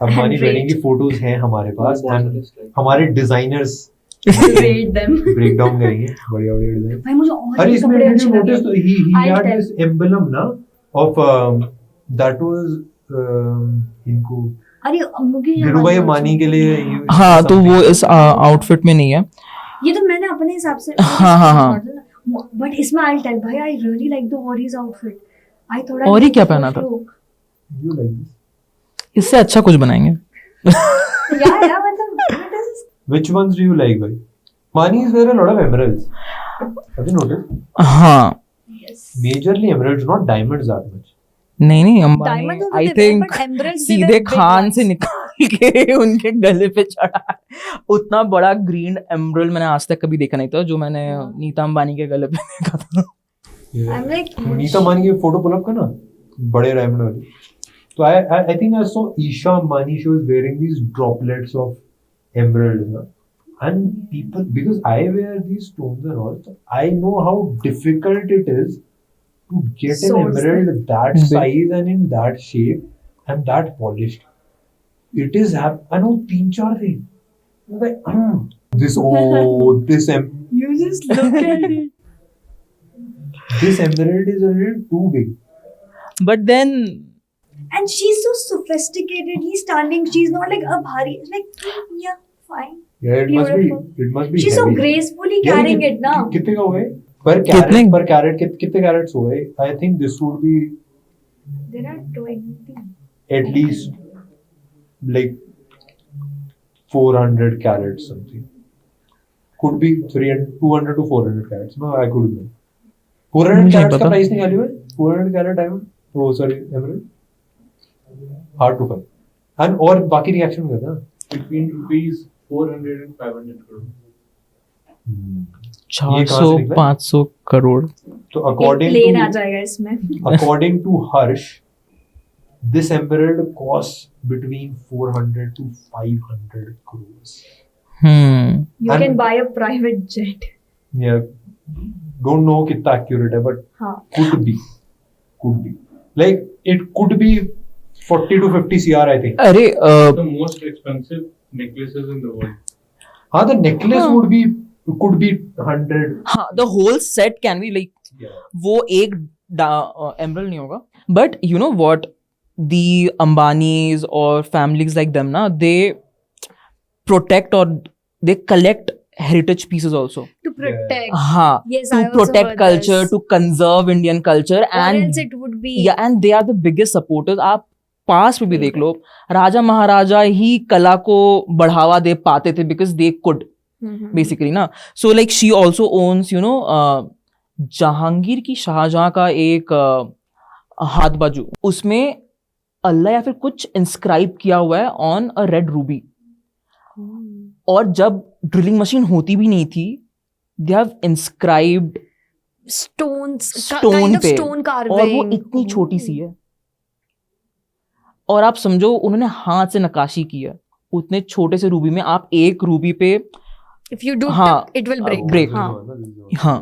Ambani And wedding rate. की photos हैं हमारे पास and हमारे designers Rate them. Break down करेंगे बढ़िया बढ़िया डिजाइन। भाई मुझे और अरे ये इसमें कपड़े did अच्छे you लगे। notice he I'll had tell. this emblem ना of that was इनको अरे मुझे ये धीरू भाई वाला अंबानी के लिए हाँ तो वो something- इस आउटफिट में नहीं है। ये तो मैंने अपने हिसाब से हाँ। बट इसमें आई टेल भाई I really like the warriors outfit. I thought और ही क्या पहना था? You like this? इससे अच्छा कुछ बनाएंगे। या मतलब what is Which ones do you like, bhai? Mani's wear a lot of emeralds. Have you noticed? हाँ yes. Majorly emeralds, not diamonds that much. नहीं Ambani Diamond also I they wear, think but emeralds they सीधे wear big Khan ones. से निकाल के उनके गले पे चढ़ा है। उतना बड़ा ग्रीन एमरल्ड मैंने आज तक कभी देखा नहीं था जो मैंने नीता अंबानी के गले पे देखा था। Yeah. I'm like Nita Ambani की फोटो पुल अप करना बड़े डायमंड वाली। तो I think I saw Isha Ambani. She was wearing these droplets of emerald, na? And people, because I wear these stones and all, so I know how difficult it is to get an Source emerald that Big. size and in that shape and that polished. It is I know 3-4 थे। I'm like you just look at it. this emerald is a little too big. But then And she's so sophisticatedly standing. She's not like a bhari. It's like yeah, fine. Yeah, it Beautiful. must be She's so heavy. gracefully यार carrying ये it now. कितने का हुए कितने? पर carat कितने crates हुए? I think this would be There are 20. at least like 400 carats something. Could be 300 200 to 400 carats. No, I could be. 400 मुझे carats का पता। प्राइस निकाली हुए? 400 carat diamond? Oh sorry, emerald. Hard to find. And और बाकी reaction करना। between rupees 400 and 500 crore. ये कहाँ से निकला? 400-500 करोड़। तो एक according plane आ to जाएगा इसमें. according to Harsh, this emerald costs between 400 to 500 crores. You And- can buy a private jet. Yeah, don't know कितना accurate है, but हाँ. could be. Like it could be 40 to 50 CR, I think. अरे The most expensive necklaces in the world. हाँ, the necklace हाँ. could be 100. हाँ the whole set can be like Yeah. वो एक emerald नहीं होगा but you know what the Ambanis और families like them ना दे प्रोटेक्ट और they collect heritage pieces also To protect. हाँ Yes, to I also protect heard culture this. to conserve Indian culture Or and else it would be. yeah and they are the biggest supporters आप पास में भी देख लो राजा महाराजा ही कला को बढ़ावा दे पाते थे because they could Mhm. Basically ना so like she also owns you know Jahangir की शाहजहां का एक हाथ बाजू उसमें अल्लाह या फिर कुछ इंस्क्राइब किया हुआ है ऑन अ रेड रूबी और जब ड्रिलिंग मशीन होती भी नहीं थी they have inscribed Stones. Stone kind of पे। stone carving. और वो इतनी छोटी सी है और आप समझो उन्होंने हाथ से नक्काशी की है उतने छोटे से रूबी में आप एक रूबी पे If you do हाँ, tap, it will break. break. हाँ. हाँ